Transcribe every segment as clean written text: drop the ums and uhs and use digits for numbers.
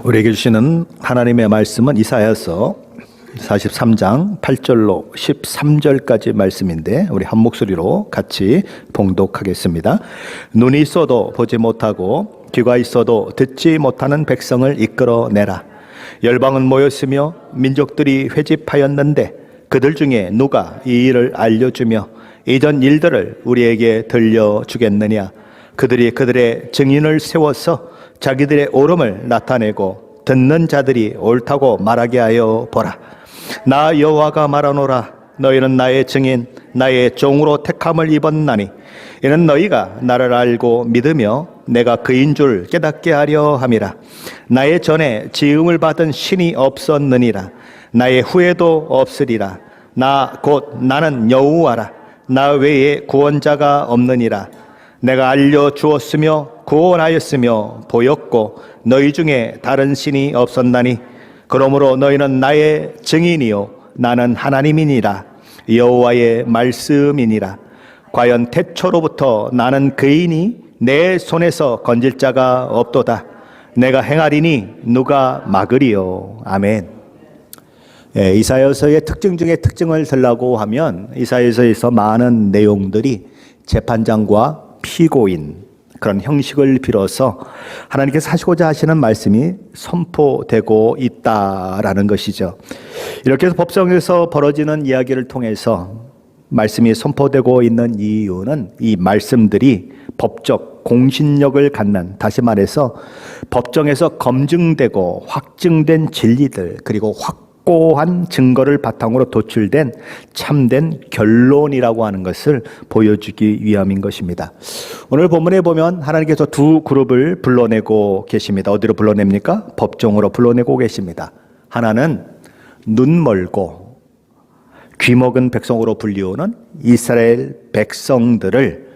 우리에게 주시는 하나님의 말씀은 이사야서 43장 8절로 13절까지 말씀인데 우리 한 목소리로 같이 봉독하겠습니다. 눈이 있어도 보지 못하고 귀가 있어도 듣지 못하는 백성을 이끌어내라. 열방은 모였으며 민족들이 회집하였는데 그들 중에 누가 이 일을 알려주며 이전 일들을 우리에게 들려주겠느냐. 그들이 그들의 증인을 세워서 자기들의 옳음을 나타내고 듣는 자들이 옳다고 말하게 하여 보라. 나 여호와가 말하노라. 너희는 나의 증인 나의 종으로 택함을 입었나니 이는 너희가 나를 알고 믿으며 내가 그인 줄 깨닫게 하려 함이라. 나의 전에 지음을 받은 신이 없었느니라. 나의 후에도 없으리라. 나 곧 나는 여호와라. 나 외에 구원자가 없느니라. 내가 알려주었으며 구원하였으며 보였고 너희 중에 다른 신이 없었나니 그러므로 너희는 나의 증인이요 나는 하나님이니라. 여호와의 말씀이니라. 과연 태초로부터 나는 그이니 내 손에서 건질 자가 없도다. 내가 행하리니 누가 막으리요. 아멘. 이사야서의 특징 중에 특징을 들라고 하면 이사야서에서 많은 내용들이 재판장과 피고인 그런 형식을 빌어서 하나님께서 하시고자 하시는 말씀이 선포되고 있다라는 것이죠. 이렇게 해서 법정에서 벌어지는 이야기를 통해서 말씀이 선포되고 있는 이유는 이 말씀들이 법적 공신력을 갖는, 다시 말해서 법정에서 검증되고 확증된 진리들, 그리고 확고한 증거를 바탕으로 도출된 참된 결론이라고 하는 것을 보여주기 위함인 것입니다. 오늘 본문에 보면 하나님께서 두 그룹을 불러내고 계십니다. 어디로 불러냅니까? 법정으로 불러내고 계십니다. 하나는 눈 멀고 귀 먹은 백성으로 불리우는 이스라엘 백성들을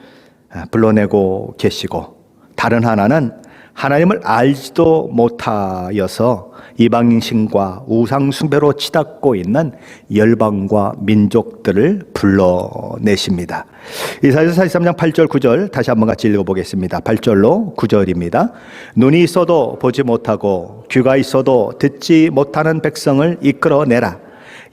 불러내고 계시고, 다른 하나는 하나님을 알지도 못하여서 이방신과 우상숭배로 치닫고 있는 열방과 민족들을 불러내십니다. 이사야서 43장 8절 9절 다시 한번 같이 읽어보겠습니다. 8절로 9절입니다. 눈이 있어도 보지 못하고 귀가 있어도 듣지 못하는 백성을 이끌어내라.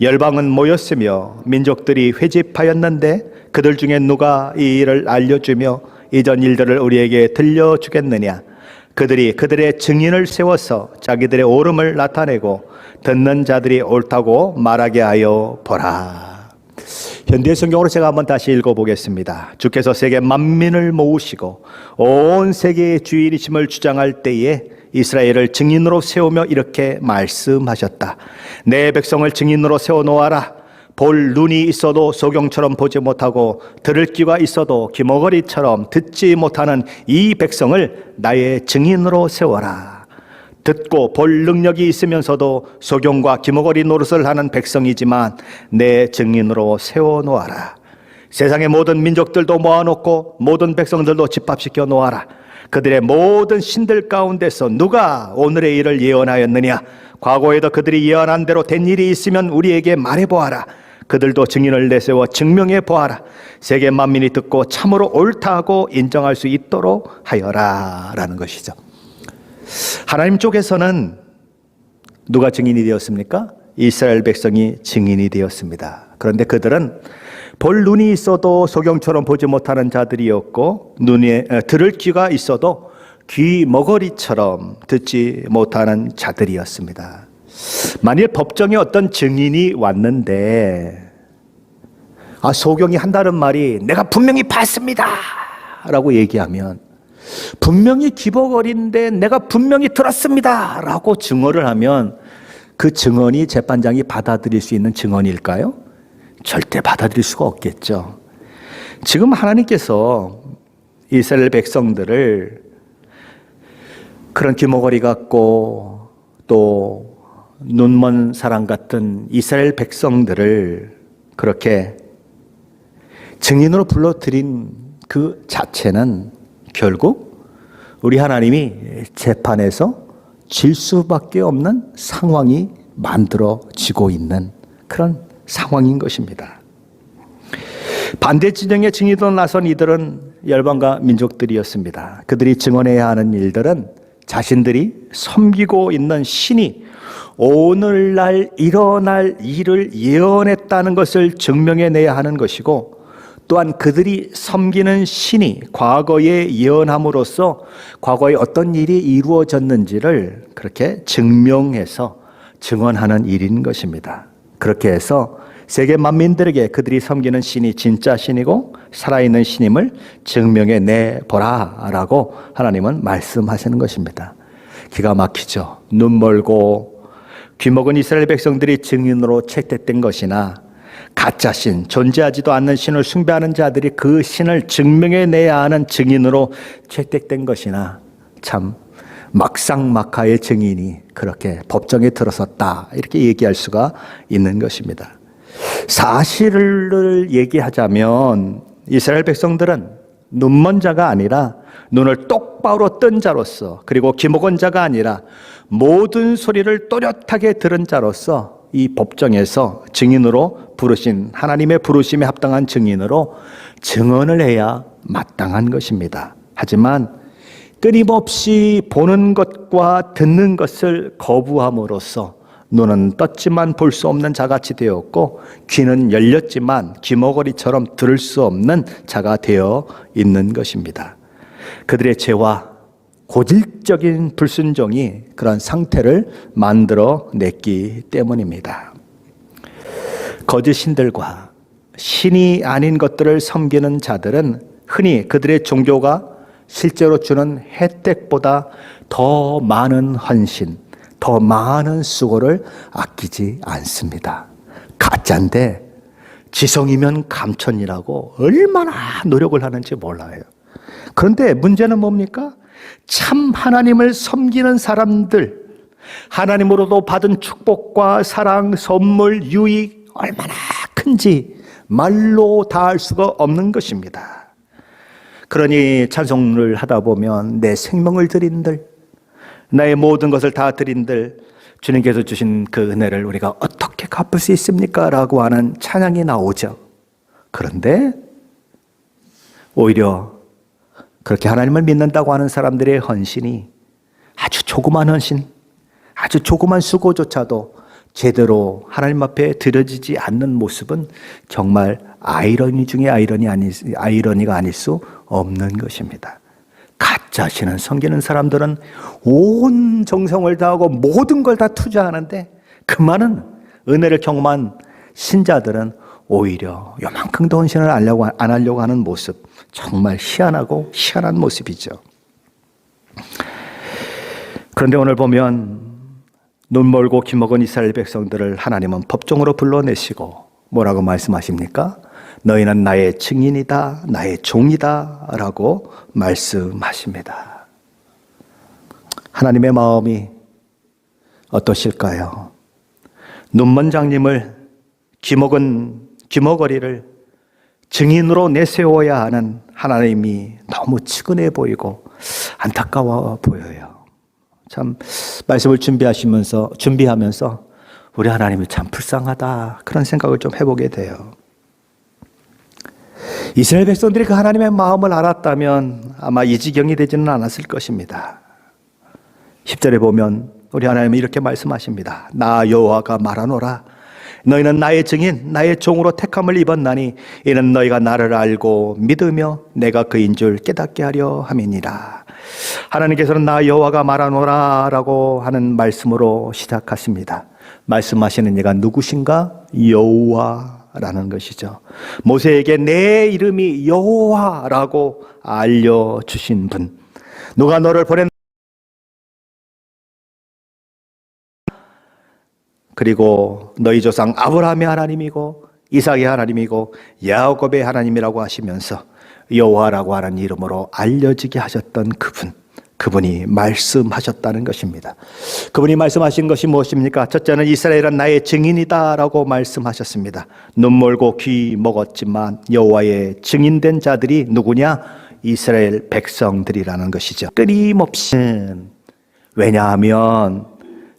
열방은 모였으며 민족들이 회집하였는데 그들 중에 누가 이 일을 알려주며 이전 일들을 우리에게 들려주겠느냐. 그들이 그들의 증인을 세워서 자기들의 옳음을 나타내고 듣는 자들이 옳다고 말하게 하여 보라. 현대 성경으로 제가 한번 다시 읽어보겠습니다. 주께서 세계 만민을 모으시고 온 세계의 주인이심을 주장할 때에 이스라엘을 증인으로 세우며 이렇게 말씀하셨다. 내 백성을 증인으로 세워놓아라. 볼 눈이 있어도 소경처럼 보지 못하고 들을 귀가 있어도 귀머거리처럼 듣지 못하는 이 백성을 나의 증인으로 세워라. 듣고 볼 능력이 있으면서도 소경과 귀머거리 노릇을 하는 백성이지만 내 증인으로 세워놓아라. 세상의 모든 민족들도 모아놓고 모든 백성들도 집합시켜 놓아라. 그들의 모든 신들 가운데서 누가 오늘의 일을 예언하였느냐. 과거에도 그들이 예언한 대로 된 일이 있으면 우리에게 말해보아라. 그들도 증인을 내세워 증명해 보아라. 세계 만민이 듣고 참으로 옳다고 인정할 수 있도록 하여라 라는 것이죠. 하나님 쪽에서는 누가 증인이 되었습니까? 이스라엘 백성이 증인이 되었습니다. 그런데 그들은 볼 눈이 있어도 소경처럼 보지 못하는 자들이었고 들을 귀가 있어도 귀 머거리처럼 듣지 못하는 자들이었습니다. 만일 법정에 어떤 증인이 왔는데 소경이 한다는 말이 내가 분명히 봤습니다 라고 얘기하면, 분명히 귀머거리인데 내가 분명히 들었습니다 라고 증언을 하면 그 증언이 재판장이 받아들일 수 있는 증언일까요? 절대 받아들일 수가 없겠죠. 지금 하나님께서 이스라엘 백성들을 그런 귀머거리 같고 또 눈먼 사람 같은 이스라엘 백성들을 그렇게 증인으로 불러들인 그 자체는 결국 우리 하나님이 재판에서 질 수밖에 없는 상황이 만들어지고 있는 그런 상황인 것입니다. 반대 진영의 증인으로 나선 이들은 열방과 민족들이었습니다. 그들이 증언해야 하는 일들은 자신들이 섬기고 있는 신이 오늘날 일어날 일을 예언했다는 것을 증명해내야 하는 것이고, 또한 그들이 섬기는 신이 과거에 예언함으로써 과거에 어떤 일이 이루어졌는지를 그렇게 증명해서 증언하는 일인 것입니다. 그렇게 해서 세계 만민들에게 그들이 섬기는 신이 진짜 신이고 살아있는 신임을 증명해 내보라라고 하나님은 말씀하시는 것입니다. 기가 막히죠. 눈 멀고 귀먹은 이스라엘 백성들이 증인으로 채택된 것이나, 가짜 신, 존재하지도 않는 신을 숭배하는 자들이 그 신을 증명해 내야 하는 증인으로 채택된 것이나, 참 막상막하의 증인이 그렇게 법정에 들어섰다, 이렇게 얘기할 수가 있는 것입니다. 사실을 얘기하자면 이스라엘 백성들은 눈먼 자가 아니라 눈을 똑바로 뜬 자로서, 그리고 귀먹은 자가 아니라 모든 소리를 또렷하게 들은 자로서 이 법정에서 증인으로 부르신, 하나님의 부르심에 합당한 증인으로 증언을 해야 마땅한 것입니다. 하지만 끊임없이 보는 것과 듣는 것을 거부함으로써 눈은 떴지만 볼 수 없는 자같이 되었고, 귀는 열렸지만 귀머거리처럼 들을 수 없는 자가 되어 있는 것입니다. 그들의 죄와 고질적인 불순종이 그런 상태를 만들어 냈기 때문입니다. 거짓 신들과 신이 아닌 것들을 섬기는 자들은 흔히 그들의 종교가 실제로 주는 혜택보다 더 많은 헌신, 더 많은 수고를 아끼지 않습니다. 가짜인데 지성이면 감천이라고 얼마나 노력을 하는지 몰라요. 그런데 문제는 뭡니까? 참 하나님을 섬기는 사람들, 하나님으로도 받은 축복과 사랑, 선물, 유익 얼마나 큰지 말로 다할 수가 없는 것입니다. 그러니 찬송을 하다 보면 내 생명을 드린들, 나의 모든 것을 다 드린들, 주님께서 주신 그 은혜를 우리가 어떻게 갚을 수 있습니까? 라고 하는 찬양이 나오죠. 그런데 오히려 그렇게 하나님을 믿는다고 하는 사람들의 헌신이 아주 조그만 헌신, 아주 조그만 수고조차도 제대로 하나님 앞에 드려지지 않는 모습은 정말 아이러니 중에 아이러니가 아닐 수 없는 것입니다. 가짜 신을 섬기는 사람들은 온 정성을 다하고 모든 걸 다 투자하는데, 그 많은 은혜를 경험한 신자들은 오히려 요만큼도 헌신을 안 하려고 하는 모습, 정말 희한한 모습이죠. 그런데 오늘 보면 눈 멀고 귀먹은 이스라엘 백성들을 하나님은 법정으로 불러내시고 뭐라고 말씀하십니까? 너희는 나의 증인이다, 나의 종이다 라고 말씀하십니다. 하나님의 마음이 어떠실까요? 눈먼 장님을, 귀머거리를 증인으로 내세워야 하는 하나님이 너무 측은해 보이고 안타까워 보여요. 참 말씀을 준비하면서 우리 하나님이 참 불쌍하다, 그런 생각을 좀 해보게 돼요. 이스라엘 백성들이 그 하나님의 마음을 알았다면 아마 이 지경이 되지는 않았을 것입니다. 10절에 보면 우리 하나님이 이렇게 말씀하십니다. 나 여호와가 말하노라. 너희는 나의 증인, 나의 종으로 택함을 입었나니 이는 너희가 나를 알고 믿으며 내가 그인 줄 깨닫게 하려 함이니라. 하나님께서는 나 여호와가 말하노라 라고 하는 말씀으로 시작하십니다. 말씀하시는 이가 누구신가? 여호와라는 것이죠. 모세에게 내 이름이 여호와라고 알려주신 분, 누가 너를 보낸, 그리고 너희 조상 아브라함의 하나님이고 이삭의 하나님이고 야곱의 하나님이라고 하시면서 여호와라고 하는 이름으로 알려지게 하셨던 그분이 말씀하셨다는 것입니다. 그분이 말씀하신 것이 무엇입니까? 첫째는 이스라엘은 나의 증인이다 라고 말씀하셨습니다. 눈 멀고 귀 먹었지만 여호와의 증인된 자들이 누구냐? 이스라엘 백성들이라는 것이죠. 끊임없이, 왜냐하면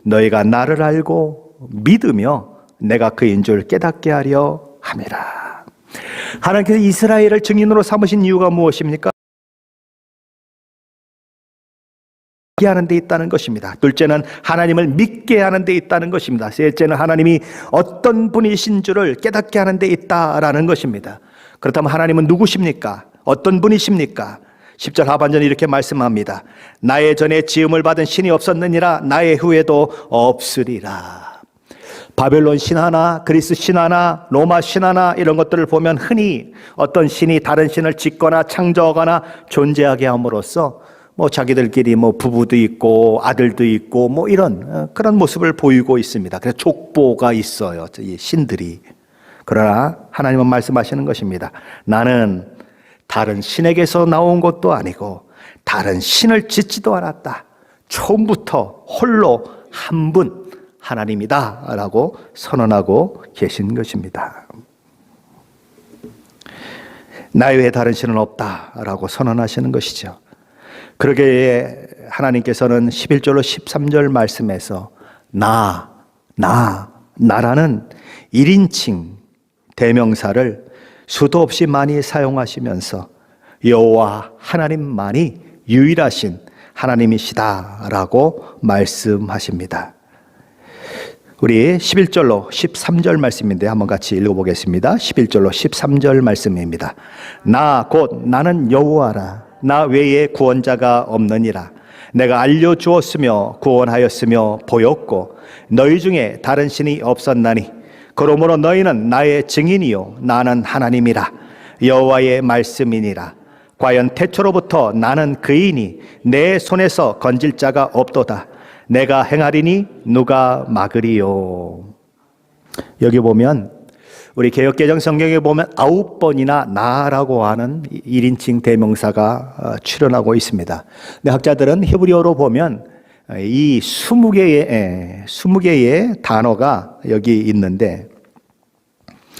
너희가 나를 알고 믿으며 내가 그인 줄 깨닫게 하려 함이라. 하나님께서 이스라엘을 증인으로 삼으신 이유가 무엇입니까? 알게 하는 데 있다는 것입니다. 둘째는 하나님을 믿게 하는 데 있다는 것입니다. 셋째는 하나님이 어떤 분이신 줄을 깨닫게 하는 데 있다라는 것입니다. 그렇다면 하나님은 누구십니까? 어떤 분이십니까? 10절 하반전에 이렇게 말씀합니다. 나의 전에 지음을 받은 신이 없었느니라 나의 후에도 없으리라. 바벨론 신화나 그리스 신화나 로마 신화나 이런 것들을 보면 흔히 어떤 신이 다른 신을 짓거나 창조하거나 존재하게 함으로써 자기들끼리 부부도 있고 아들도 있고 이런 그런 모습을 보이고 있습니다. 그래서 족보가 있어요, 이 신들이. 그러나 하나님은 말씀하시는 것입니다. 나는 다른 신에게서 나온 것도 아니고 다른 신을 짓지도 않았다. 처음부터 홀로 한 분 하나님이다 라고 선언하고 계신 것입니다. 나 외에 다른 신은 없다 라고 선언하시는 것이죠. 그러기에 하나님께서는 11절로 13절 말씀에서 나라는 1인칭 대명사를 수도 없이 많이 사용하시면서 여호와 하나님만이 유일하신 하나님이시다라고 말씀하십니다. 우리 11절로 13절 말씀인데 한번 같이 읽어보겠습니다. 11절로 13절 말씀입니다. 나 곧 나는 여호와라. 나 외에 구원자가 없느니라. 내가 알려주었으며 구원하였으며 보였고 너희 중에 다른 신이 없었나니 그러므로 너희는 나의 증인이요 나는 하나님이라. 여호와의 말씀이니라. 과연 태초로부터 나는 그이니 내 손에서 건질 자가 없도다. 내가 행하리니 누가 막으리요. 여기 보면 우리 개역개정 성경에 보면 9번이나 나라고 하는 1인칭 대명사가 출현하고 있습니다. 근데 학자들은 히브리어로 보면 이 20개의 단어가 여기 있는데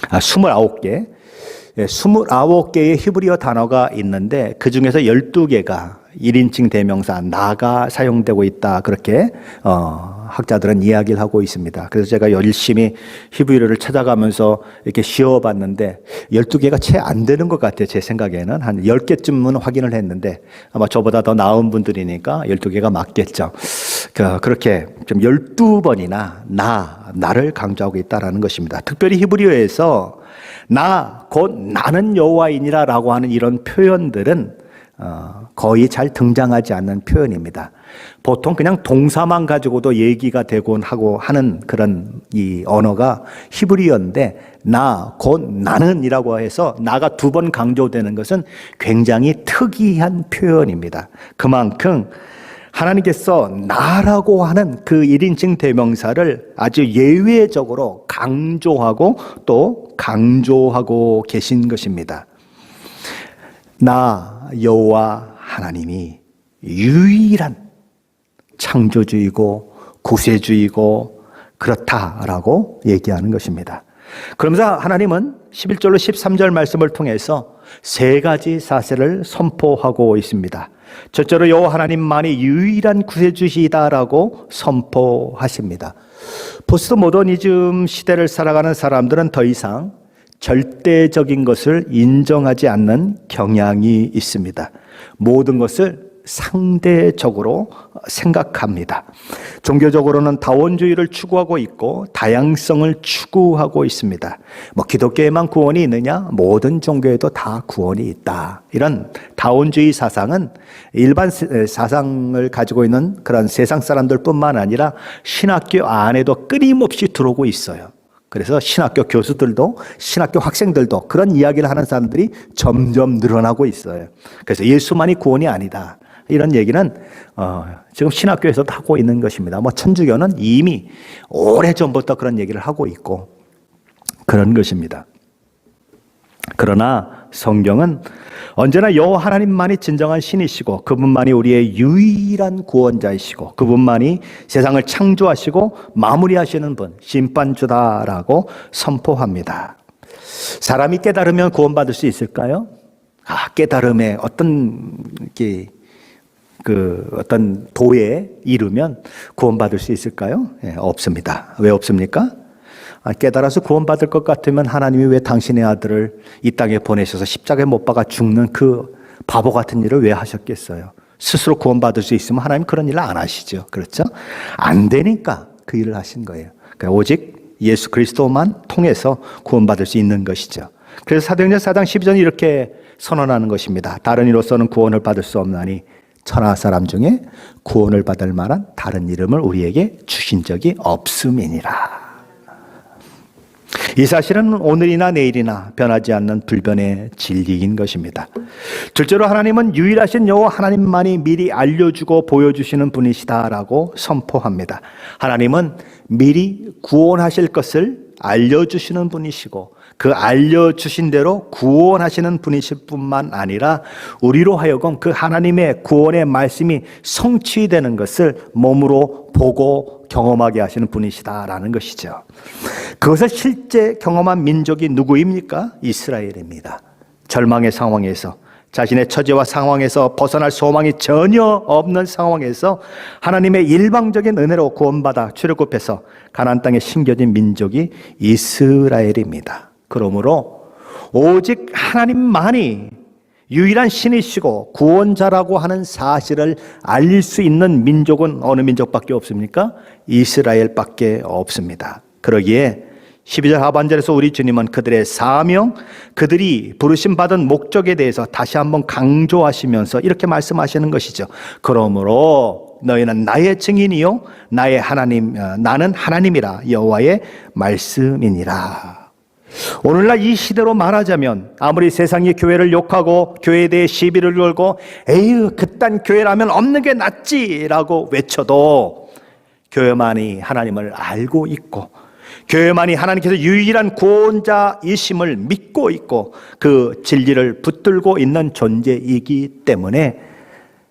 29개 29개의 히브리어 단어가 있는데 그 중에서 12개가 1인칭 대명사 나가 사용되고 있다. 그렇게 학자들은 이야기를 하고 있습니다. 그래서 제가 열심히 히브리어를 찾아가면서 이렇게 쉬어봤는데 12개가 채 안 되는 것 같아요. 제 생각에는 한 10개쯤은 확인을 했는데 아마 저보다 더 나은 분들이니까 12개가 맞겠죠. 그렇게 좀 12번이나 나를 강조하고 있다는 것입니다. 특별히 히브리어에서 곧 나는 여호와이니라 라고 하는 이런 표현들은 거의 잘 등장하지 않는 표현입니다. 보통 그냥 동사만 가지고도 얘기가 되곤 하고 하는 그런 이 언어가 히브리어인데 곧 나는이라고 해서 나가 2번 강조되는 것은 굉장히 특이한 표현입니다. 그만큼 하나님께서 나라고 하는 그 1인칭 대명사를 아주 예외적으로 강조하고 또 강조하고 계신 것입니다. 나 여호와 하나님이 유일한 창조주이고 구세주이고 그렇다라고 얘기하는 것입니다. 그러면서 하나님은 11절로 13절 말씀을 통해서 3가지 사실을 선포하고 있습니다. 첫째로 여호와 하나님만이 유일한 구세주시다라고 선포하십니다. 포스트 모더니즘 시대를 살아가는 사람들은 더 이상 절대적인 것을 인정하지 않는 경향이 있습니다. 모든 것을 상대적으로 생각합니다. 종교적으로는 다원주의를 추구하고 있고 다양성을 추구하고 있습니다. 기독교에만 구원이 있느냐? 모든 종교에도 다 구원이 있다. 이런 다원주의 사상은 일반 사상을 가지고 있는 그런 세상 사람들뿐만 아니라 신학교 안에도 끊임없이 들어오고 있어요. 그래서 신학교 교수들도 신학교 학생들도 그런 이야기를 하는 사람들이 점점 늘어나고 있어요. 그래서 예수만이 구원이 아니다. 이런 얘기는 지금 신학교에서도 하고 있는 것입니다. 천주교는 이미 오래전부터 그런 얘기를 하고 있고 그런 것입니다. 그러나 성경은 언제나 여호와 하나님만이 진정한 신이시고 그분만이 우리의 유일한 구원자이시고 그분만이 세상을 창조하시고 마무리하시는 분, 심판주다라고 선포합니다. 사람이 깨달으면 구원받을 수 있을까요? 깨달음에 어떤 도에 이르면 구원받을 수 있을까요? 없습니다. 왜 없습니까? 깨달아서 구원받을 것 같으면 하나님이 왜 당신의 아들을 이 땅에 보내셔서 십자가에 못 박아 죽는 그 바보 같은 일을 왜 하셨겠어요? 스스로 구원받을 수 있으면 하나님 그런 일을 안 하시죠. 그렇죠? 안 되니까 그 일을 하신 거예요. 그러니까 오직 예수 그리스도만 통해서 구원받을 수 있는 것이죠. 그래서 사도행전 4장 12절이 이렇게 선언하는 것입니다. 다른 이로서는 구원을 받을 수 없나니 천하 사람 중에 구원을 받을 만한 다른 이름을 우리에게 주신 적이 없음이니라. 이 사실은 오늘이나 내일이나 변하지 않는 불변의 진리인 것입니다. 둘째로 하나님은 유일하신 여호와 하나님만이 미리 알려주고 보여주시는 분이시다라고 선포합니다. 하나님은 미리 구원하실 것을 알려주시는 분이시고 그 알려주신 대로 구원하시는 분이실 뿐만 아니라 우리로 하여금 그 하나님의 구원의 말씀이 성취되는 것을 몸으로 보고 경험하게 하시는 분이시다라는 것이죠. 그것을 실제 경험한 민족이 누구입니까? 이스라엘입니다. 절망의 상황에서 자신의 처지와 상황에서 벗어날 소망이 전혀 없는 상황에서 하나님의 일방적인 은혜로 구원받아 출애굽해서 가나안 땅에 심겨진 민족이 이스라엘입니다. 그러므로 오직 하나님만이 유일한 신이시고 구원자라고 하는 사실을 알릴 수 있는 민족은 어느 민족밖에 없습니까? 이스라엘밖에 없습니다. 그러기에 12절 하반절에서 우리 주님은 그들의 사명, 그들이 부르심받은 목적에 대해서 다시 한번 강조하시면서 이렇게 말씀하시는 것이죠. 그러므로 너희는 나의 증인이요 나의 하나님, 나는 하나님이라 여호와의 말씀이니라. 오늘날 이 시대로 말하자면 아무리 세상이 교회를 욕하고 교회에 대해 시비를 걸고 에휴 그딴 교회라면 없는 게 낫지라고 외쳐도 교회만이 하나님을 알고 있고 교회만이 하나님께서 유일한 구원자이심을 믿고 있고 그 진리를 붙들고 있는 존재이기 때문에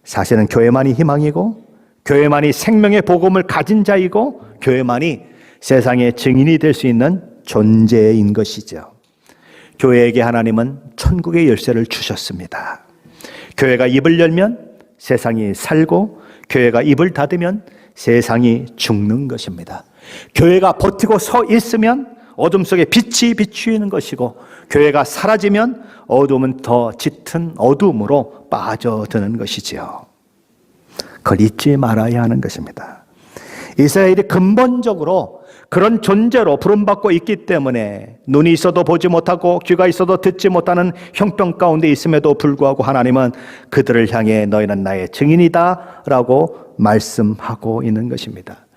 사실은 교회만이 희망이고 교회만이 생명의 복음을 가진 자이고 교회만이 세상의 증인이 될 수 있는 존재인 것이죠. 교회에게 하나님은 천국의 열쇠를 주셨습니다. 교회가 입을 열면 세상이 살고 교회가 입을 닫으면 세상이 죽는 것입니다. 교회가 버티고 서 있으면 어둠 속에 빛이 비추이는 것이고 교회가 사라지면 어둠은 더 짙은 어둠으로 빠져드는 것이지요. 그걸 잊지 말아야 하는 것입니다. 이스라엘이 근본적으로 그런 존재로 부름받고 있기 때문에 눈이 있어도 보지 못하고 귀가 있어도 듣지 못하는 형편 가운데 있음에도 불구하고 하나님은 그들을 향해 너희는 나의 증인이다 라고 말씀하고 있는 것입니다.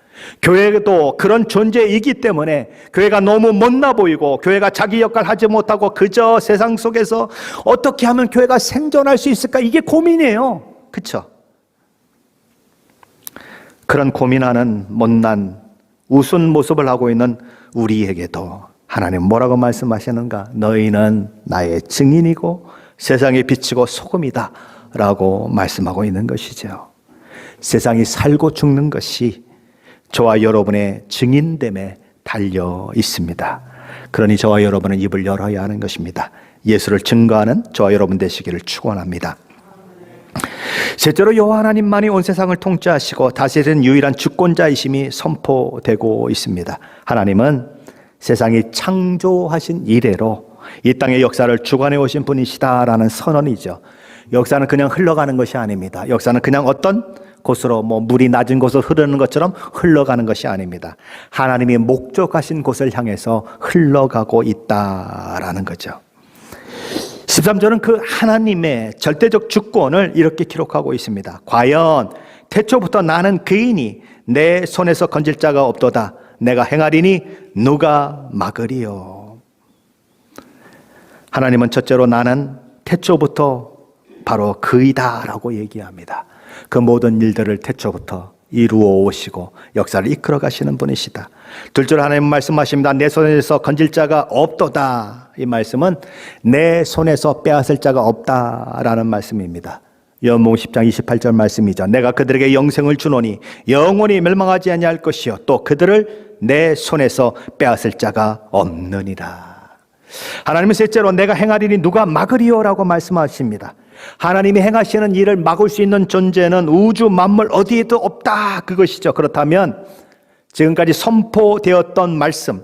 교회도 그런 존재이기 때문에 교회가 너무 못나 보이고 교회가 자기 역할 하지 못하고 그저 세상 속에서 어떻게 하면 교회가 생존할 수 있을까 이게 고민이에요. 그렇죠? 그런 고민하는 못난 우스운 모습을 하고 있는 우리에게도 하나님 뭐라고 말씀하시는가? 너희는 나의 증인이고 세상에 비치고 소금이다 라고 말씀하고 있는 것이죠. 세상이 살고 죽는 것이 저와 여러분의 증인됨에 달려 있습니다. 그러니 저와 여러분은 입을 열어야 하는 것입니다. 예수를 증거하는 저와 여러분 되시기를 축원합니다. 셋째로 여호와 하나님만이 온 세상을 통치하시고 다스리는 유일한 주권자이심이 선포되고 있습니다. 하나님은 세상이 창조하신 이래로 이 땅의 역사를 주관해 오신 분이시다라는 선언이죠. 역사는 그냥 흘러가는 것이 아닙니다. 역사는 그냥 어떤 곳으로 물이 낮은 곳으로 흐르는 것처럼 흘러가는 것이 아닙니다. 하나님이 목적하신 곳을 향해서 흘러가고 있다라는 거죠. 13절은 그 하나님의 절대적 주권을 이렇게 기록하고 있습니다. 과연 태초부터 나는 그이니 내 손에서 건질 자가 없도다. 내가 행하리니 누가 막으리요. 하나님은 첫째로 나는 태초부터 바로 그이다라고 얘기합니다. 그 모든 일들을 태초부터 이루어 오시고 역사를 이끌어 가시는 분이시다. 둘째로 하나님 말씀하십니다. 내 손에서 건질 자가 없도다. 이 말씀은 내 손에서 빼앗을 자가 없다라는 말씀입니다. 요한복음 10장 28절 말씀이죠. 내가 그들에게 영생을 주노니 영원히 멸망하지 아니할 것이요 또 그들을 내 손에서 빼앗을 자가 없느니라. 하나님은 셋째로 내가 행하리니 누가 막으리요라고 말씀하십니다. 하나님이 행하시는 일을 막을 수 있는 존재는 우주 만물 어디에도 없다 그것이죠. 그렇다면 지금까지 선포되었던 말씀,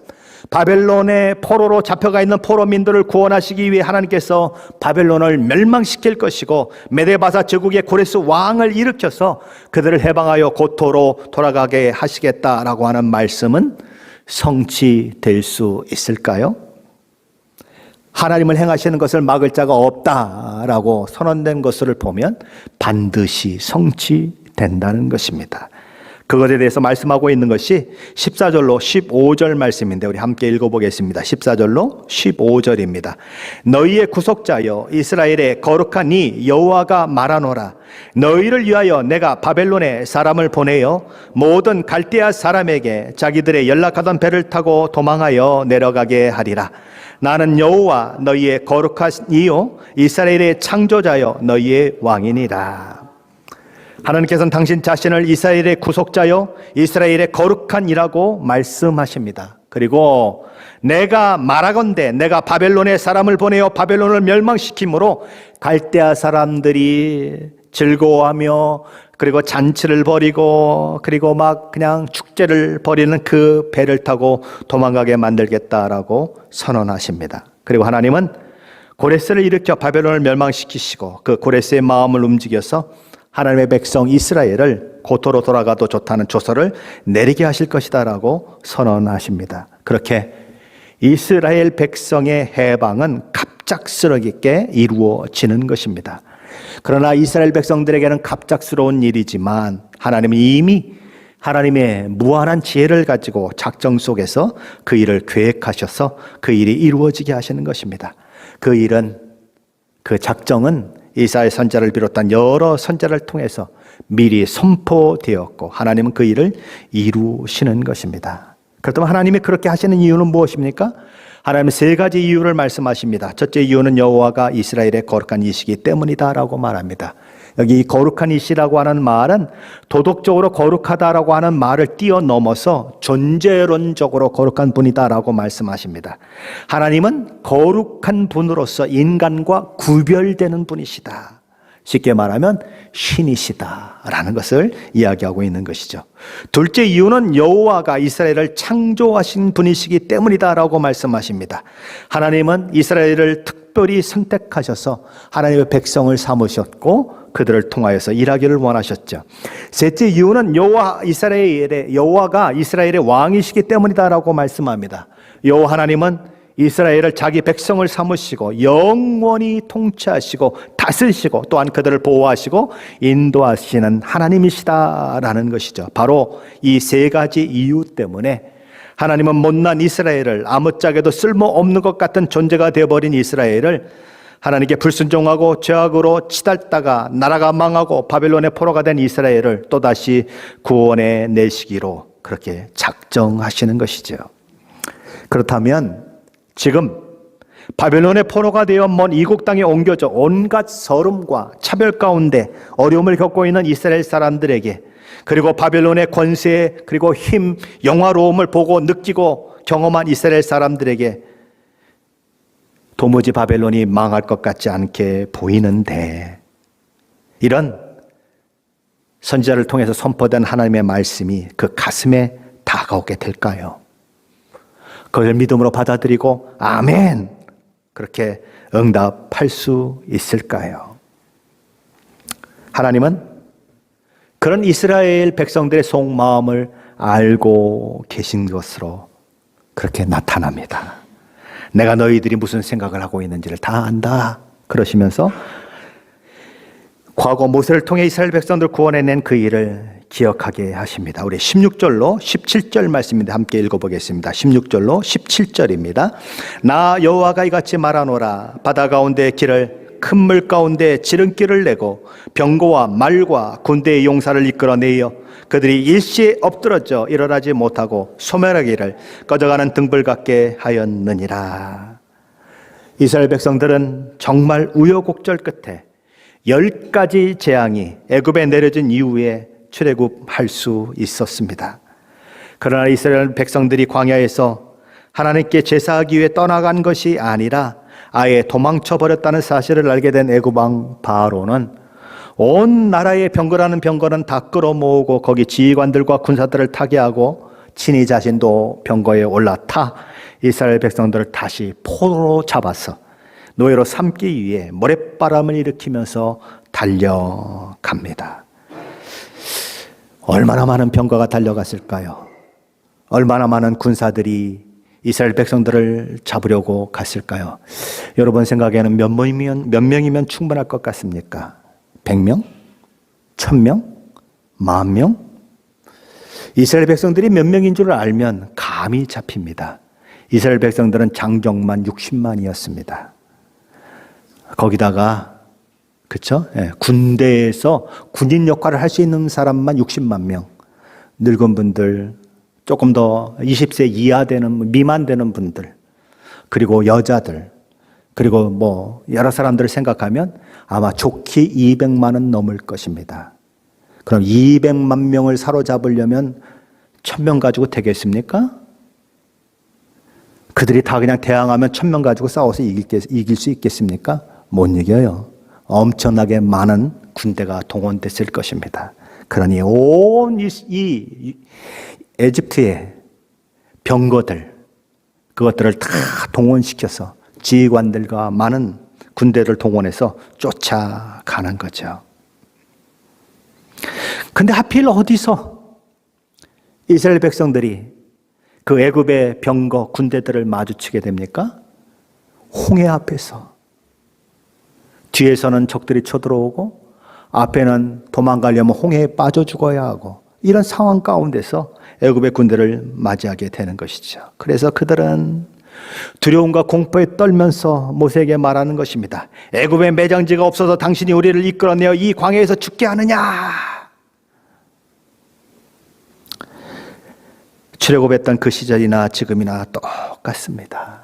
바벨론의 포로로 잡혀가 있는 포로민들을 구원하시기 위해 하나님께서 바벨론을 멸망시킬 것이고 메데바사 제국의 고레스 왕을 일으켜서 그들을 해방하여 고토로 돌아가게 하시겠다라고 하는 말씀은 성취될 수 있을까요? 하나님을 행하시는 것을 막을 자가 없다라고 선언된 것을 보면 반드시 성취된다는 것입니다. 그것에 대해서 말씀하고 있는 것이 14절로 15절 말씀인데 우리 함께 읽어보겠습니다. 14절로 15절입니다. 너희의 구속자여 이스라엘의 거룩한 이 여호와가 말하노라. 너희를 위하여 내가 바벨론에 사람을 보내어 모든 갈대아 사람에게 자기들의 연락하던 배를 타고 도망하여 내려가게 하리라. 나는 여호와 너희의 거룩한 이요 이스라엘의 창조자여 너희의 왕이니라. 하나님께서는 당신 자신을 이스라엘의 구속자요 이스라엘의 거룩한 이라고 말씀하십니다. 그리고 내가 말하건대 내가 바벨론에 사람을 보내어 바벨론을 멸망시킴으로 갈대아 사람들이 즐거워하며 그리고 잔치를 벌이고 그리고 막 그냥 축제를 벌이는 그 배를 타고 도망가게 만들겠다라고 선언하십니다. 그리고 하나님은 고레스를 일으켜 바벨론을 멸망시키시고 그 고레스의 마음을 움직여서 하나님의 백성 이스라엘을 고토로 돌아가도 좋다는 조서를 내리게 하실 것이다라고 선언하십니다. 그렇게 이스라엘 백성의 해방은 갑작스럽게 이루어지는 것입니다. 그러나 이스라엘 백성들에게는 갑작스러운 일이지만 하나님은 이미 하나님의 무한한 지혜를 가지고 작정 속에서 그 일을 계획하셔서 그 일이 이루어지게 하시는 것입니다. 그 일은, 그 작정은 이사야 선지자를 비롯한 여러 선지자를 통해서 미리 선포되었고 하나님은 그 일을 이루시는 것입니다. 그렇다면 하나님이 그렇게 하시는 이유는 무엇입니까? 하나님은 세 가지 이유를 말씀하십니다. 첫째 이유는 여호와가 이스라엘의 거룩한 이시기 때문이다라고 말합니다. 여기 이 거룩한 이시라고 하는 말은 도덕적으로 거룩하다라고 하는 말을 뛰어넘어서 존재론적으로 거룩한 분이다라고 말씀하십니다. 하나님은 거룩한 분으로서 인간과 구별되는 분이시다. 쉽게 말하면 신이시다라는 것을 이야기하고 있는 것이죠. 둘째 이유는 여호와가 이스라엘을 창조하신 분이시기 때문이다라고 말씀하십니다. 하나님은 이스라엘을 특별히 선택하셔서 하나님의 백성을 삼으셨고 그들을 통하여서 일하기를 원하셨죠. 셋째 이유는 여호와가 이스라엘의 왕이시기 때문이다라고 말씀합니다. 여호와 하나님은 이스라엘을 자기 백성을 삼으시고 영원히 통치하시고 다스리시고 또한 그들을 보호하시고 인도하시는 하나님이시다라는 것이죠. 바로 이 세 가지 이유 때문에 하나님은 못난 이스라엘을 아무짝에도 쓸모없는 것 같은 존재가 되어버린 이스라엘을 하나님께 불순종하고 죄악으로 치달다가 나라가 망하고 바벨론의 포로가 된 이스라엘을 또다시 구원해 내시기로 그렇게 작정하시는 것이죠. 그렇다면 지금 바벨론의 포로가 되어 먼 이국 땅에 옮겨져 온갖 서름과 차별 가운데 어려움을 겪고 있는 이스라엘 사람들에게 그리고 바벨론의 권세 그리고 힘, 영화로움을 보고 느끼고 경험한 이스라엘 사람들에게 도무지 바벨론이 망할 것 같지 않게 보이는데 이런 선지자를 통해서 선포된 하나님의 말씀이 그 가슴에 다가오게 될까요? 그걸 믿음으로 받아들이고 아멘 그렇게 응답할 수 있을까요? 하나님은 그런 이스라엘 백성들의 속마음을 알고 계신 것으로 그렇게 나타납니다. 내가 너희들이 무슨 생각을 하고 있는지를 다 안다 그러시면서 과거 모세를 통해 이스라엘 백성들을 구원해낸 그 일을 기억하게 하십니다. 우리 16절로 17절 말씀인데 함께 읽어보겠습니다. 16절로 17절입니다. 나 여호와가 이같이 말하노라. 바다 가운데 길을 큰 물 가운데 지름길을 내고 병거와 말과 군대의 용사를 이끌어내어 그들이 일시에 엎드러져 일어나지 못하고 소멸하기를 꺼져가는 등불 같게 하였느니라. 이스라엘 백성들은 정말 우여곡절 끝에 10가지 재앙이 애굽에 내려진 이후에 출애굽할 수 있었습니다. 그러나 이스라엘 백성들이 광야에서 하나님께 제사하기 위해 떠나간 것이 아니라 아예 도망쳐 버렸다는 사실을 알게 된 애굽 왕 바로는 온 나라의 병거라는 병거는 다 끌어모으고 거기 지휘관들과 군사들을 타게 하고 친히 자신도 병거에 올라타 이스라엘 백성들을 다시 포로로 잡아서 노예로 삼기 위해 모래바람을 일으키면서 달려갑니다. 얼마나 많은 병거가 달려갔을까요? 얼마나 많은 군사들이 이스라엘 백성들을 잡으려고 갔을까요? 여러분 생각에는 몇 명이면 충분할 것 같습니까? 100명? 1000명? 10,000명? 이스라엘 백성들이 몇 명인 줄 알면 감이 잡힙니다. 이스라엘 백성들은 장정만 60만이었습니다. 거기다가 그렇죠? 군대에서 군인 역할을 할 수 있는 사람만 60만 명. 늙은 분들, 조금 더 20세 이하 되는 미만 되는 분들, 그리고 여자들, 그리고 뭐 여러 사람들을 생각하면 아마 좋게 200만은 넘을 것입니다. 그럼 200만 명을 사로잡으려면 1000명 가지고 되겠습니까? 그들이 다 그냥 대항하면 1000명 가지고 싸워서 이길 수 있겠습니까? 못 이겨요. 엄청나게 많은 군대가 동원됐을 것입니다. 그러니 온 이 에집트의 병거들, 그것들을 다 동원시켜서 지휘관들과 많은 군대를 동원해서 쫓아가는 거죠. 근데 하필 어디서 이스라엘 백성들이 그 애굽의 병거 군대들을 마주치게 됩니까? 홍해 앞에서. 뒤에서는 적들이 쳐들어오고 앞에는 도망가려면 홍해에 빠져 죽어야 하고, 이런 상황 가운데서 애굽의 군대를 맞이하게 되는 것이죠. 그래서 그들은 두려움과 공포에 떨면서 모세에게 말하는 것입니다. 애굽에 매장지가 없어서 당신이 우리를 이끌어내어 이 광야에서 죽게 하느냐? 출애굽했던 그 시절이나 지금이나 똑같습니다.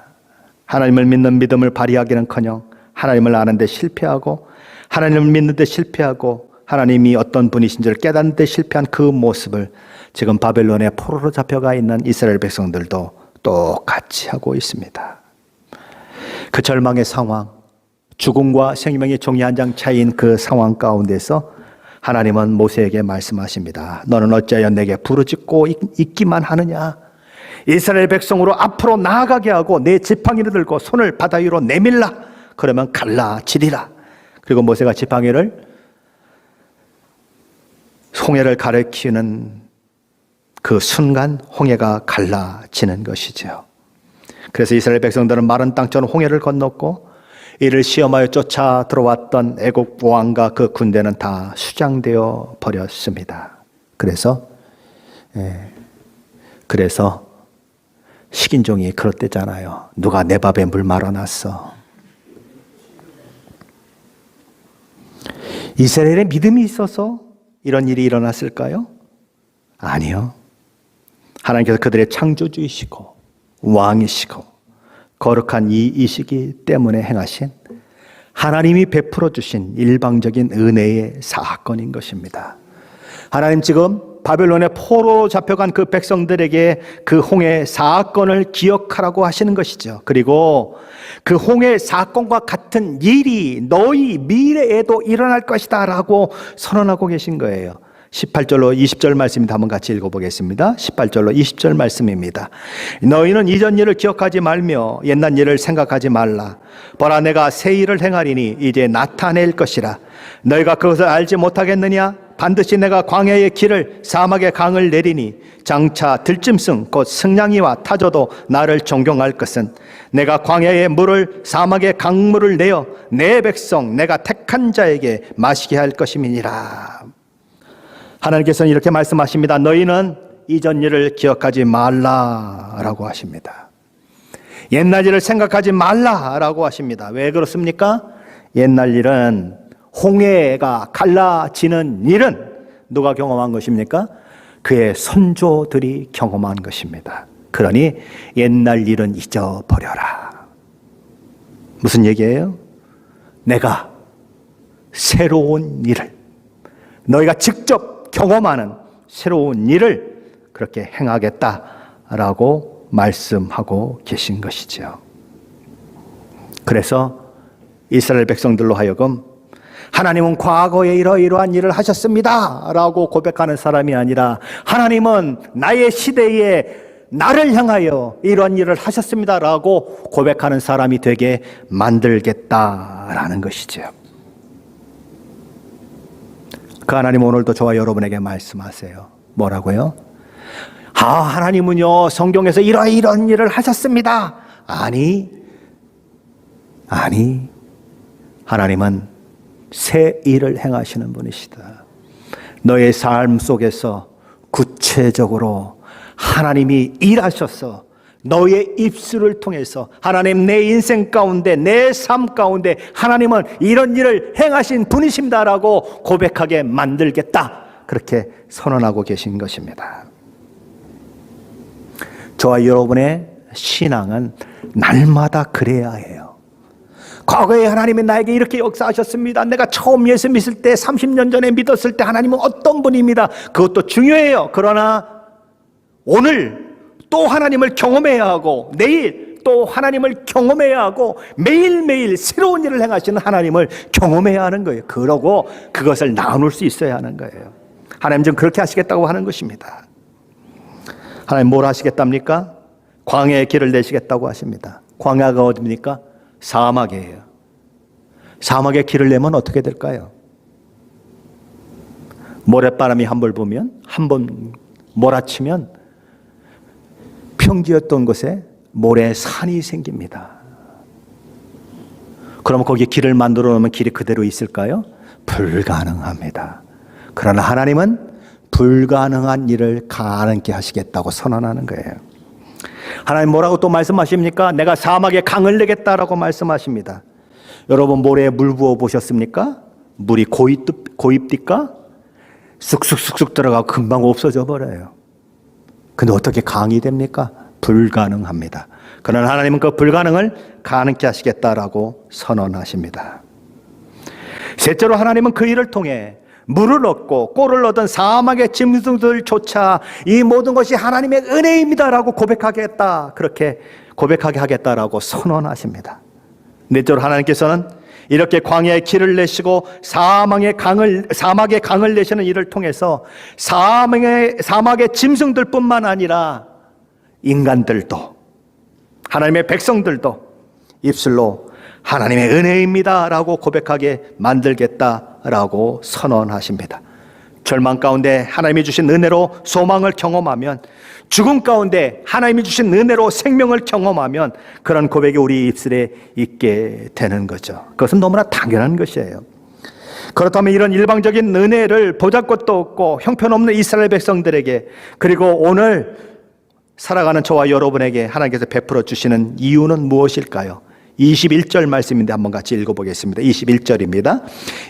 하나님을 믿는 믿음을 발휘하기는커녕 하나님을 아는데 실패하고, 하나님을 믿는데 실패하고, 하나님이 어떤 분이신지를 깨닫는 데 실패한 그 모습을 지금 바벨론의 포로로 잡혀가 있는 이스라엘 백성들도 똑같이 하고 있습니다. 그 절망의 상황, 죽음과 생명의 종이 한 장 차이인 그 상황 가운데서 하나님은 모세에게 말씀하십니다. 너는 어찌하여 내게 부르짖고 있기만 하느냐? 이스라엘 백성으로 앞으로 나아가게 하고 내 지팡이를 들고 손을 바다 위로 내밀라. 그러면 갈라지리라. 그리고 모세가 지팡이를, 홍해를 가리키는 그 순간 홍해가 갈라지는 것이죠. 그래서 이스라엘 백성들은 마른 땅처럼 홍해를 건넜고, 이를 시험하여 쫓아 들어왔던 애국 왕과 그 군대는 다 수장되어 버렸습니다. 그래서 식인종이 그렇대잖아요. 누가 내 밥에 물 말아놨어. 이스라엘의 믿음이 있어서 이런 일이 일어났을까요? 아니요. 하나님께서 그들의 창조주이시고 왕이시고 거룩한 이이시기 때문에 행하신, 하나님이 베풀어 주신 일방적인 은혜의 사건인 것입니다. 하나님 지금 바벨론의 포로로 잡혀간 그 백성들에게 그 홍해 사건을 기억하라고 하시는 것이죠. 그리고 그 홍해 사건과 같은 일이 너희 미래에도 일어날 것이다 라고 선언하고 계신 거예요. 18절로 20절 말씀입니다. 한번 같이 읽어보겠습니다. 18절로 20절 말씀입니다. 너희는 이전 일을 기억하지 말며 옛날 일을 생각하지 말라. 보라, 내가 새 일을 행하리니 이제 나타낼 것이라. 너희가 그것을 알지 못하겠느냐? 반드시 내가 광야의 길을 사막의 강을 내리니 장차 들짐승 곧 승냥이와 타조도 나를 존경할 것은 내가 광야의 물을 사막의 강물을 내어 내 백성 내가 택한 자에게 마시게 할 것임이니라. 하나님께서는 이렇게 말씀하십니다. 너희는 이전 일을 기억하지 말라라고 하십니다. 옛날 일을 생각하지 말라라고 하십니다. 왜 그렇습니까? 옛날 일은, 홍해가 갈라지는 일은 누가 경험한 것입니까? 그의 선조들이 경험한 것입니다. 그러니 옛날 일은 잊어버려라. 무슨 얘기예요? 내가 새로운 일을, 너희가 직접 경험하는 새로운 일을 그렇게 행하겠다라고 말씀하고 계신 것이죠. 그래서 이스라엘 백성들로 하여금 하나님은 과거에 이러이러한 일을 하셨습니다 라고 고백하는 사람이 아니라, 하나님은 나의 시대에 나를 향하여 이런 일을 하셨습니다라고 고백하는 사람이 되게 만들겠다라는 것이죠. 그 하나님 오늘도 저와 여러분에게 말씀하세요. 뭐라고요? 하나님은요 성경에서 이런 일을 하셨습니다. 아니, 하나님은 새 일을 행하시는 분이시다. 너의 삶 속에서 구체적으로 하나님이 일하셔서 너의 입술을 통해서 하나님 내 인생 가운데 내 삶 가운데 하나님은 이런 일을 행하신 분이십니다라고 고백하게 만들겠다, 그렇게 선언하고 계신 것입니다. 저와 여러분의 신앙은 날마다 그래야 해요. 과거에 하나님이 나에게 이렇게 역사하셨습니다. 내가 처음 예수 믿을 때 30년 전에 믿었을 때 하나님은 어떤 분입니다. 그것도 중요해요. 그러나 오늘 또 하나님을 경험해야 하고 내일 또 하나님을 경험해야 하고 매일매일 새로운 일을 행하시는 하나님을 경험해야 하는 거예요. 그러고 그것을 나눌 수 있어야 하는 거예요. 하나님 좀 그렇게 하시겠다고 하는 것입니다. 하나님 뭘 하시겠답니까? 광야의 길을 내시겠다고 하십니다. 광야가 어디입니까? 사막이에요. 사막에 길을 내면 어떻게 될까요? 모래바람이 한 번 불면, 한 번 몰아치면 평지였던 곳에 모래산이 생깁니다. 그럼 거기에 길을 만들어 놓으면 길이 그대로 있을까요? 불가능합니다. 그러나 하나님은 불가능한 일을 가능케 하시겠다고 선언하는 거예요. 하나님 뭐라고 또 말씀하십니까? 내가 사막에 강을 내겠다라고 말씀하십니다. 여러분 모래에 물 부어 보셨습니까? 물이 고입니까? 쑥쑥쑥쑥 들어가고 금방 없어져 버려요. 근데 어떻게 강이 됩니까? 불가능합니다. 그러나 하나님은 그 불가능을 가능케 하시겠다라고 선언하십니다. 셋째로 하나님은 그 일을 통해 물을 얻고 꼴을 얻은 사막의 짐승들조차 이 모든 것이 하나님의 은혜입니다라고 고백하겠다, 그렇게 고백하게 하겠다라고 선언하십니다. 넷째로 하나님께서는 이렇게 광야의 길을 내시고 사막의 강을 내시는 일을 통해서 사막의 짐승들뿐만 아니라 인간들도, 하나님의 백성들도 입술로 하나님의 은혜입니다라고 고백하게 만들겠다라고 선언하십니다. 절망 가운데 하나님이 주신 은혜로 소망을 경험하면, 죽음 가운데 하나님이 주신 은혜로 생명을 경험하면 그런 고백이 우리 입술에 있게 되는 거죠. 그것은 너무나 당연한 것이에요. 그렇다면 이런 일방적인 은혜를 보잘것도 없고 형편없는 이스라엘 백성들에게, 그리고 오늘 살아가는 저와 여러분에게 하나님께서 베풀어 주시는 이유는 무엇일까요? 21절 말씀인데 한번 같이 읽어보겠습니다. 21절입니다.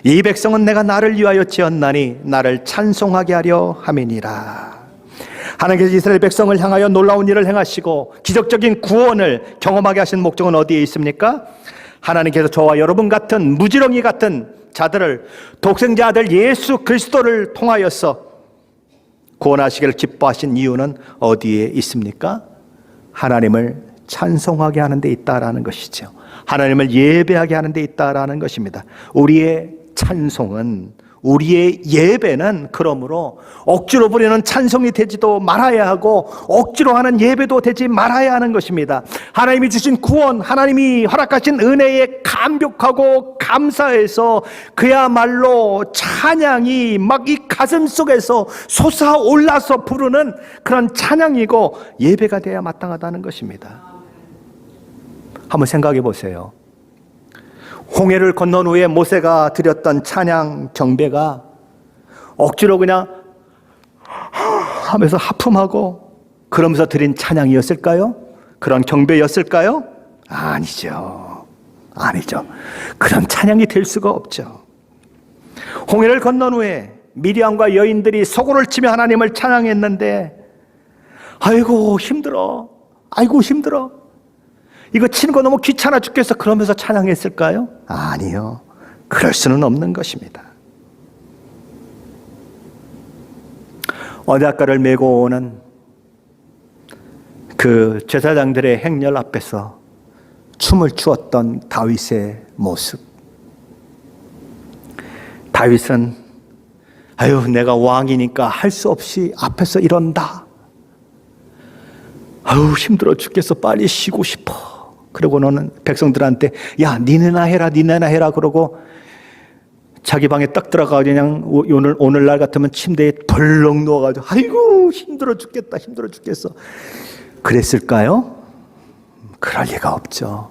이 백성은 내가 나를 위하여 지었나니 나를 찬송하게 하려 함이니라. 하나님께서 이스라엘 백성을 향하여 놀라운 일을 행하시고 기적적인 구원을 경험하게 하신 목적은 어디에 있습니까? 하나님께서 저와 여러분 같은 무지렁이 같은 자들을 독생자 아들 예수 그리스도를 통하여서 구원하시기를 기뻐하신 이유는 어디에 있습니까? 하나님을 찬송하게 하는 데 있다라는 것이죠. 하나님을 예배하게 하는 데 있다라는 것입니다. 우리의 찬송은, 우리의 예배는 그러므로 억지로 부리는 찬송이 되지도 말아야 하고 억지로 하는 예배도 되지 말아야 하는 것입니다. 하나님이 주신 구원, 하나님이 허락하신 은혜에 감격하고 감사해서 그야말로 찬양이 막 이 가슴 속에서 솟아올라서 부르는 그런 찬양이고 예배가 돼야 마땅하다는 것입니다. 한번 생각해 보세요. 홍해를 건넌 후에 모세가 드렸던 찬양 경배가 억지로 그냥 하면서 하품하고 그러면서 드린 찬양이었을까요? 그런 경배였을까요? 아니죠. 그런 찬양이 될 수가 없죠. 홍해를 건넌 후에 미리암과 여인들이 소고를 치며 하나님을 찬양했는데 아이고 힘들어 이거 치는 거 너무 귀찮아 죽겠어 그러면서 찬양했을까요? 아니요. 그럴 수는 없는 것입니다. 언약궤를 메고 오는 그 제사장들의 행렬 앞에서 춤을 추었던 다윗의 모습. 다윗은 내가 왕이니까 할 수 없이 앞에서 이런다. 아우 힘들어 죽겠어. 빨리 쉬고 싶어. 그리고 너는 백성들한테 야 니네나 해라 그러고 자기 방에 딱 들어가 그냥 오늘날 같으면 침대에 덜렁 누워가지고 아이고 힘들어 죽겠어. 그랬을까요? 그럴 리가 없죠.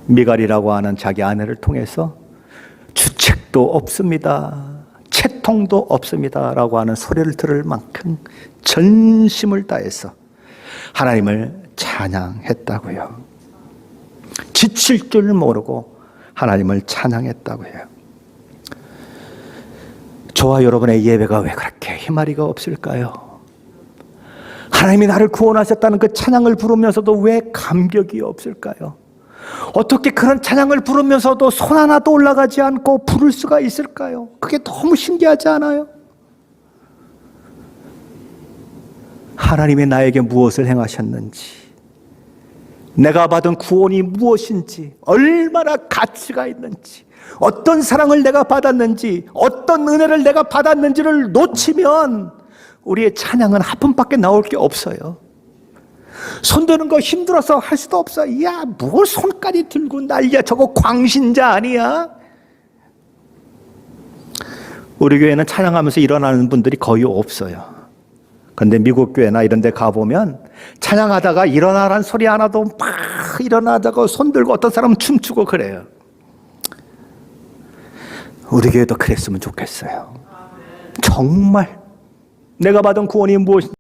미갈이라고 하는 자기 아내를 통해서 주책도 없습니다. 채통도 없습니다. 라고 하는 소리를 들을 만큼 전심을 다해서 하나님을 찬양했다고요. 지칠 줄 모르고 하나님을 찬양했다고 해요. 저와 여러분의 예배가 왜 그렇게 희마리가 없을까요? 하나님이 나를 구원하셨다는 그 찬양을 부르면서도 왜 감격이 없을까요? 어떻게 그런 찬양을 부르면서도 손 하나도 올라가지 않고 부를 수가 있을까요? 그게 너무 신기하지 않아요? 하나님이 나에게 무엇을 행하셨는지, 내가 받은 구원이 무엇인지, 얼마나 가치가 있는지, 어떤 사랑을 내가 받았는지, 어떤 은혜를 내가 받았는지를 놓치면 우리의 찬양은 하품밖에 나올 게 없어요. 손 드는 거 힘들어서 할 수도 없어. 야, 뭘 손까지 들고 난리야. 저거 광신자 아니야? 우리 교회는 찬양하면서 일어나는 분들이 거의 없어요. 그런데 미국 교회나 이런 데 가보면 찬양하다가 일어나라는 소리 하나도 막 일어나다가 손 들고 어떤 사람은 춤추고 그래요. 우리 교회도 그랬으면 좋겠어요. 정말 내가 받은 구원이 무엇인지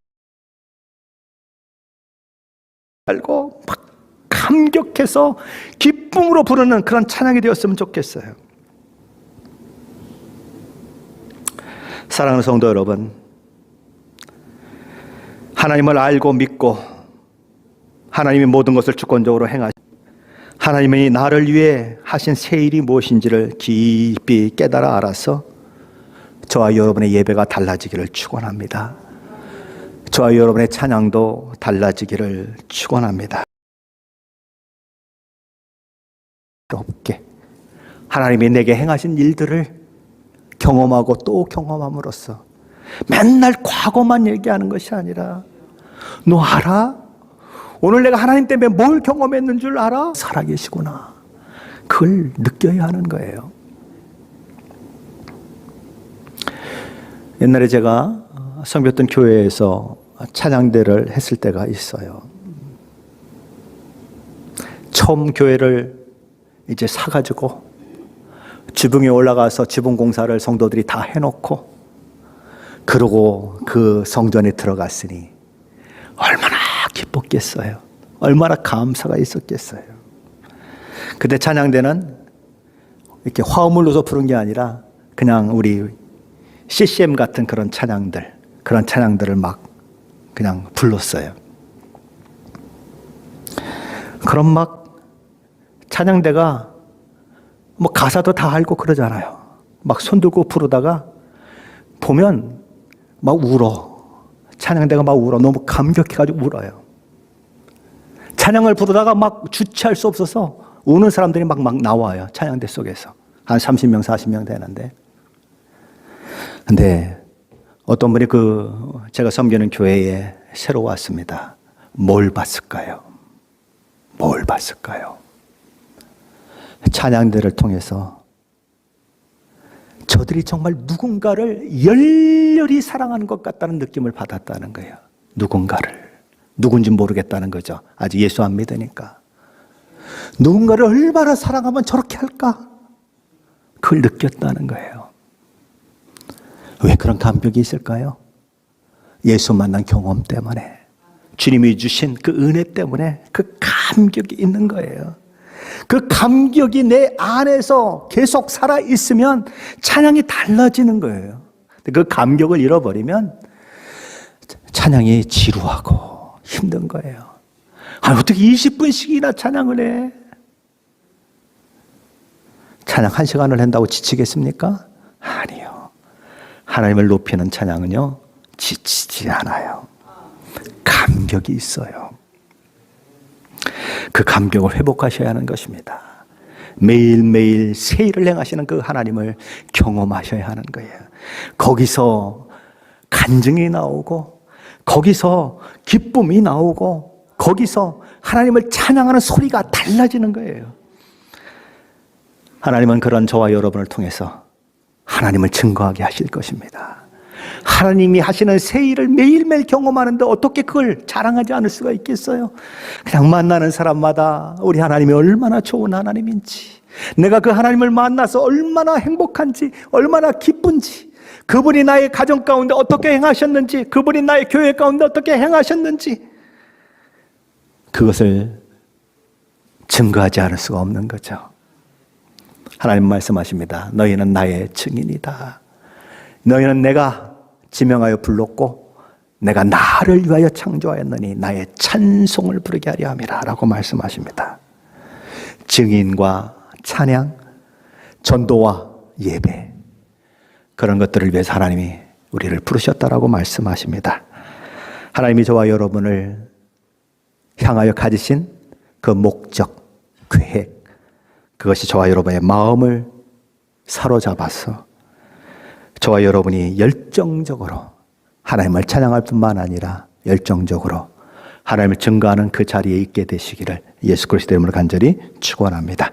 알고 막 감격해서 기쁨으로 부르는 그런 찬양이 되었으면 좋겠어요. 사랑하는 성도 여러분, 하나님을 알고 믿고 하나님이 모든 것을 주권적으로 하나님이 나를 위해 하신 새 일이 무엇인지를 깊이 깨달아 알아서 저와 여러분의 예배가 달라지기를 축원합니다. 저와 여러분의 찬양도 달라지기를 축원합니다. 없게 하나님이 내게 행하신 일들을 경험하고 또 경험함으로써 맨날 과거만 얘기하는 것이 아니라 너 알아? 오늘 내가 하나님 때문에 뭘 경험했는 줄 알아? 살아계시구나. 그걸 느껴야 하는 거예요. 옛날에 제가 섬겼던 교회에서 찬양대를 했을 때가 있어요. 처음 교회를 이제 사가지고 지붕에 올라가서 지붕 공사를 성도들이 다 해놓고 그러고 그 성전에 들어갔으니 얼마나 기뻤겠어요. 얼마나 감사가 있었겠어요. 그때 찬양대는 이렇게 화음을 넣어서 부른 게 아니라 그냥 우리 CCM 같은 그런 찬양들을 막 그냥 불렀어요. 그럼 막 찬양대가 뭐 가사도 다 알고 그러잖아요. 막 손들고 부르다가 보면 막 울어. 찬양대가 막 울어. 너무 감격해가지고 울어요. 찬양을 부르다가 막 주체할 수 없어서 우는 사람들이 막 나와요. 찬양대 속에서. 한 30명, 40명 되는데. 근데 어떤 분이 제가 섬기는 교회에 새로 왔습니다. 뭘 봤을까요? 뭘 봤을까요? 찬양대를 통해서 저들이 정말 누군가를 열렬히 사랑하는 것 같다는 느낌을 받았다는 거예요. 누군지 모르겠다는 거죠. 아직 예수 안 믿으니까. 누군가를 얼마나 사랑하면 저렇게 할까? 그걸 느꼈다는 거예요. 왜 그런 감격이 있을까요? 예수 만난 경험 때문에, 주님이 주신 그 은혜 때문에 그 감격이 있는 거예요. 그 감격이 내 안에서 계속 살아있으면 찬양이 달라지는 거예요. 그 감격을 잃어버리면 찬양이 지루하고 힘든 거예요. 어떻게 20분씩이나 찬양을 해? 찬양 1시간을 한다고 지치겠습니까? 아니요. 하나님을 높이는 찬양은요, 지치지 않아요. 감격이 있어요. 그 감격을 회복하셔야 하는 것입니다. 매일매일 새 일을 행하시는 그 하나님을 경험하셔야 하는 거예요. 거기서 간증이 나오고 거기서 기쁨이 나오고 거기서 하나님을 찬양하는 소리가 달라지는 거예요. 하나님은 그런 저와 여러분을 통해서 하나님을 증거하게 하실 것입니다. 하나님이 하시는 새 일을 매일매일 경험하는데 어떻게 그걸 자랑하지 않을 수가 있겠어요? 그냥 만나는 사람마다 우리 하나님이 얼마나 좋은 하나님인지, 내가 그 하나님을 만나서 얼마나 행복한지, 얼마나 기쁜지, 그분이 나의 가정 가운데 어떻게 행하셨는지, 그분이 나의 교회 가운데 어떻게 행하셨는지, 그것을 증거하지 않을 수가 없는 거죠. 하나님 말씀하십니다. 너희는 나의 증인이다. 너희는 내가 지명하여 불렀고 내가 나를 위하여 창조하였느니 나의 찬송을 부르게 하려 함이라 라고 말씀하십니다. 증인과 찬양, 전도와 예배, 그런 것들을 위해서 하나님이 우리를 부르셨다라고 말씀하십니다. 하나님이 저와 여러분을 향하여 가지신 그 목적, 계획, 그것이 저와 여러분의 마음을 사로잡아서 저와 여러분이 열정적으로 하나님을 찬양할 뿐만 아니라 열정적으로 하나님을 증거하는 그 자리에 있게 되시기를 예수 그리스도의 이름으로 간절히 축원합니다.